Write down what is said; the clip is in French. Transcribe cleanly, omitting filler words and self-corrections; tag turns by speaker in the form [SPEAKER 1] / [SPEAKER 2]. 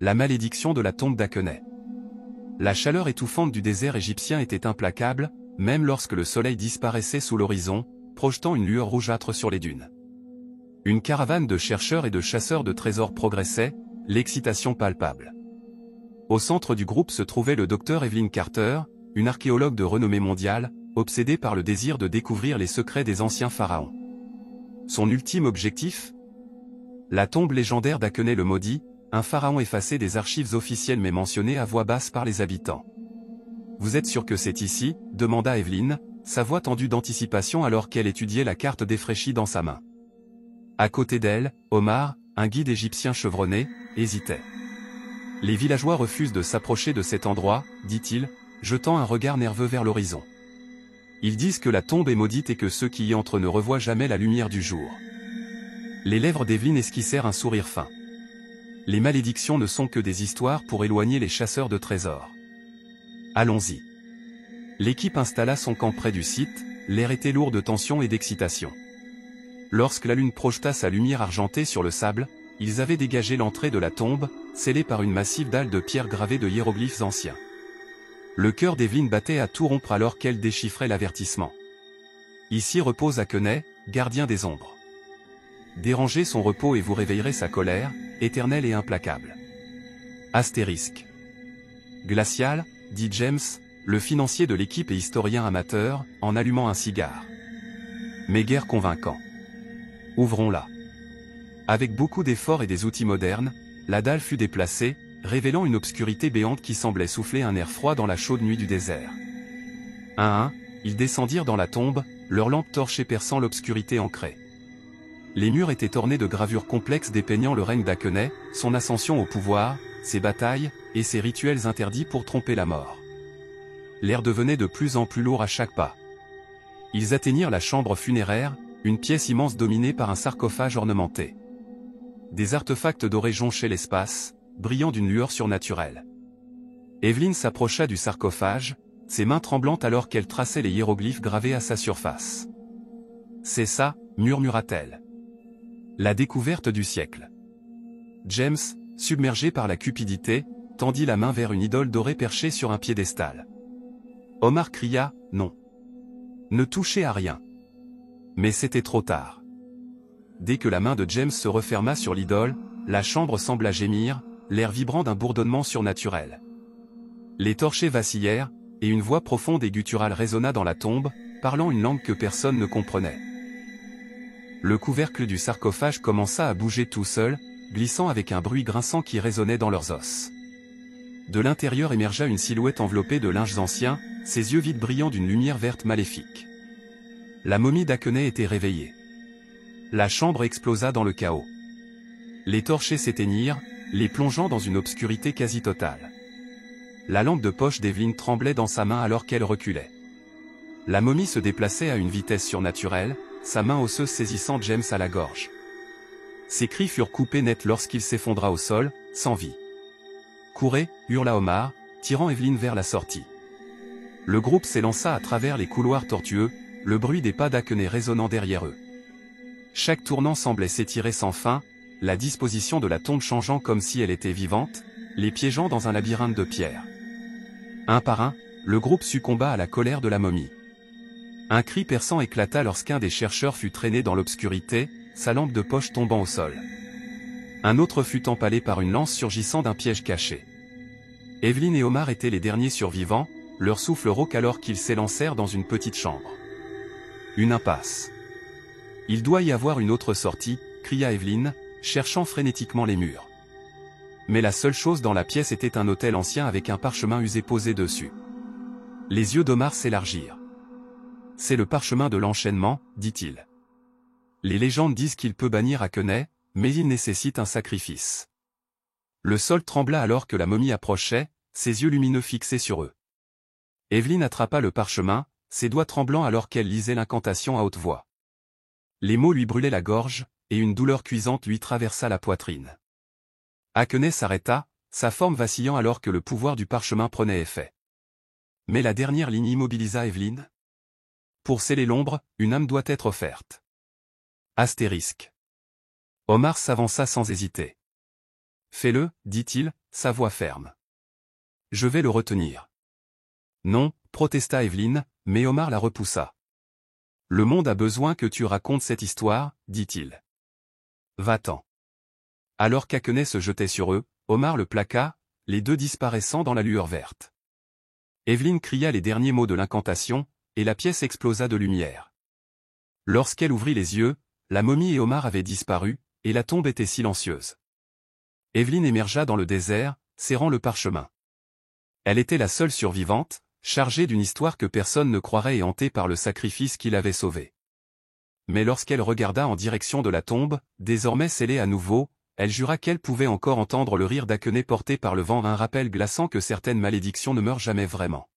[SPEAKER 1] la malédiction de la tombe d'Akhenaï. La chaleur étouffante du désert égyptien était implacable, même lorsque le soleil disparaissait sous l'horizon, projetant une lueur rougeâtre sur les dunes. Une caravane de chercheurs et de chasseurs de trésors progressait, l'excitation palpable. Au centre du groupe se trouvait le docteur Evelyn Carter, une archéologue de renommée mondiale, obsédée par le désir de découvrir les secrets des anciens pharaons. Son ultime objectif ? La tombe légendaire d'Akhenaï le Maudit, un pharaon effacé des archives officielles mais mentionné à voix basse par les habitants. « Vous êtes sûr que c'est ici ?» demanda Evelyn, sa voix tendue d'anticipation alors qu'elle étudiait la carte défraîchie dans sa main. À côté d'elle, Omar, un guide égyptien chevronné, hésitait. « Les villageois refusent de s'approcher de cet endroit, dit-il, jetant un regard nerveux vers l'horizon. Ils disent que la tombe est maudite et que ceux qui y entrent ne revoient jamais la lumière du jour. » Les lèvres d'Evelyn esquissèrent un sourire fin. Les malédictions ne sont que des histoires pour éloigner les chasseurs de trésors. Allons-y. L'équipe installa son camp près du site, l'air était lourd de tension et d'excitation. Lorsque la lune projeta sa lumière argentée sur le sable, ils avaient dégagé l'entrée de la tombe, scellée par une massive dalle de pierre gravée de hiéroglyphes anciens. Le cœur d'Evelyn battait à tout rompre alors qu'elle déchiffrait l'avertissement. Ici repose Akhenaï, gardien des ombres. Dérangez son repos et vous réveillerez sa colère, éternelle et implacable. Astérisque. Glacial, dit James, le financier de l'équipe et historien amateur, en allumant un cigare. Mais guère convaincant. Ouvrons-la. Avec beaucoup d'efforts et des outils modernes, la dalle fut déplacée, révélant une obscurité béante qui semblait souffler un air froid dans la chaude nuit du désert. Un à un, ils descendirent dans la tombe, leurs lampes torchées perçant l'obscurité ancrée. Les murs étaient ornés de gravures complexes dépeignant le règne d'Akhenaï, son ascension au pouvoir, ses batailles, et ses rituels interdits pour tromper la mort. L'air devenait de plus en plus lourd à chaque pas. Ils atteignirent la chambre funéraire, une pièce immense dominée par un sarcophage ornementé. Des artefacts dorés jonchaient l'espace, brillant d'une lueur surnaturelle. Evelyn s'approcha du sarcophage, ses mains tremblantes alors qu'elle traçait les hiéroglyphes gravés à sa surface. « C'est ça », murmura-t-elle. La découverte du siècle. James, submergé par la cupidité, tendit la main vers une idole dorée perchée sur un piédestal. Omar cria « Non. Ne touchez à rien. » Mais c'était trop tard. Dès que la main de James se referma sur l'idole, la chambre sembla gémir, l'air vibrant d'un bourdonnement surnaturel. Les torchers vacillèrent, et une voix profonde et gutturale résonna dans la tombe, parlant une langue que personne ne comprenait. Le couvercle du sarcophage commença à bouger tout seul, glissant avec un bruit grinçant qui résonnait dans leurs os. De l'intérieur émergea une silhouette enveloppée de linges anciens, ses yeux vides brillant d'une lumière verte maléfique. La momie d'Akhenaï était réveillée. La chambre explosa dans le chaos. Les torchers s'éteignirent, les plongeant dans une obscurité quasi totale. La lampe de poche d'Evelyn tremblait dans sa main alors qu'elle reculait. La momie se déplaçait à une vitesse surnaturelle, sa main osseuse saisissant James à la gorge. Ses cris furent coupés net lorsqu'il s'effondra au sol, sans vie. « Courez !» hurla Omar, tirant Evelyn vers la sortie. Le groupe s'élança à travers les couloirs tortueux, le bruit des pas d'Akhenaï résonnant derrière eux. Chaque tournant semblait s'étirer sans fin, la disposition de la tombe changeant comme si elle était vivante, les piégeant dans un labyrinthe de pierres. Un par un, le groupe succomba à la colère de la momie. Un cri perçant éclata lorsqu'un des chercheurs fut traîné dans l'obscurité, sa lampe de poche tombant au sol. Un autre fut empalé par une lance surgissant d'un piège caché. Evelyn et Omar étaient les derniers survivants, leur souffle rauque alors qu'ils s'élancèrent dans une petite chambre. Une impasse. « Il doit y avoir une autre sortie », cria Evelyn, cherchant frénétiquement les murs. Mais la seule chose dans la pièce était un autel ancien avec un parchemin usé posé dessus. Les yeux d'Omar s'élargirent. « C'est le parchemin de l'enchaînement, dit-il. Les légendes disent qu'il peut bannir Akhenaï, mais il nécessite un sacrifice. » Le sol trembla alors que la momie approchait, ses yeux lumineux fixés sur eux. Evelyn attrapa le parchemin, ses doigts tremblants alors qu'elle lisait l'incantation à haute voix. Les mots lui brûlaient la gorge, et une douleur cuisante lui traversa la poitrine. Akhenaï s'arrêta, sa forme vacillant alors que le pouvoir du parchemin prenait effet. Mais la dernière ligne immobilisa Evelyn. Pour sceller l'ombre, une âme doit être offerte. Astérisque. Omar s'avança sans hésiter. « Fais-le, dit-il, sa voix ferme. Je vais le retenir. Non, protesta Evelyne, mais Omar la repoussa. Le monde a besoin que tu racontes cette histoire, dit-il. Va-t'en. Alors qu'Aquenay se jetait sur eux, Omar le plaqua, les deux disparaissant dans la lueur verte. Evelyne cria les derniers mots de l'incantation, et la pièce explosa de lumière. Lorsqu'elle ouvrit les yeux, la momie et Omar avaient disparu, et la tombe était silencieuse. Evelyne émergea dans le désert, serrant le parchemin. Elle était la seule survivante, chargée d'une histoire que personne ne croirait et hantée par le sacrifice qui l'avait sauvée. Mais lorsqu'elle regarda en direction de la tombe, désormais scellée à nouveau, elle jura qu'elle pouvait encore entendre le rire d'Aquenay porté par le vent, un rappel glaçant que certaines malédictions ne meurent jamais vraiment.